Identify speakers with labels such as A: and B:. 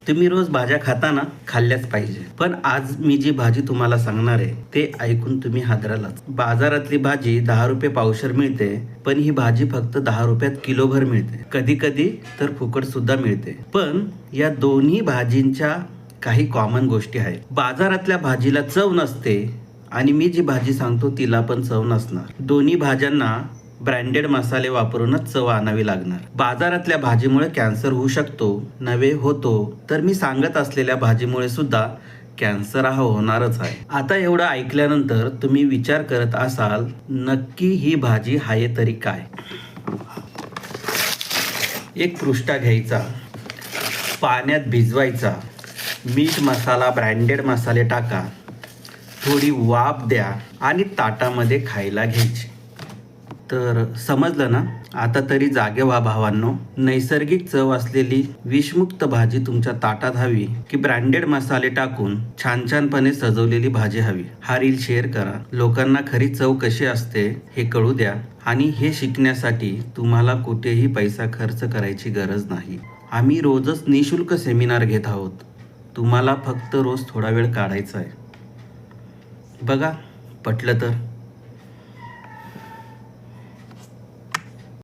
A: तुम्ही रोज भाज्या खाताना खाल्ल्याच पाहिजे, पण आज मी जी भाजी तुम्हाला सांगणार आहे ते ऐकून तुम्ही हादरालाच. बाजारातली भाजी 10 रुपये पावशेर मिळते, पण ही भाजी फक्त 10 रुपयात किलोभर मिळते. कधी कधी तर फुकट सुद्धा मिळते. पण या दोन्ही भाजींच्या काही कॉमन गोष्टी आहेत. बाजारातल्या भाजीला चव नसते आणि मी जी भाजी सांगतो तिला पण चव नसणार. दोन्ही भाज्यांना ब्रँडेड मसाले वापरूनच चव आणावी लागणार. बाजारातल्या भाजीमुळे कॅन्सर होऊ शकतो नव्हे होतो, तर मी सांगत असलेल्या भाजीमुळे सुद्धा कॅन्सर हा होणारच आहे. आता एवढं ऐकल्यानंतर तुम्ही विचार करत असाल, नक्की ही भाजी आहे तरी काय. एक पृष्ठा घ्यायचा, पाण्यात भिजवायचा, मीठ मसाला ब्रँडेड मसाले टाका, थोडी वाफ द्या आणि ताटामध्ये खायला घ्यायची. तर समजलं ना. आता तरी जागे व्हा भावांनो. नैसर्गिक चव असलेली विषमुक्त भाजी तुमच्या ताटात हवी की ब्रँडेड मसाले टाकून छान छानपणे सजवलेली भाजी हवी. हा रील शेअर करा. लोकांना खरी चव कशी असते हे कळू द्या. आणि हे शिकण्यासाठी तुम्हाला कुठेही पैसा खर्च करायची गरज नाही. आम्ही रोजच निशुल्क सेमिनार घेत आहोत. तुम्हाला फक्त रोज थोडा वेळ काढायचा आहे. बघा, पटलं तर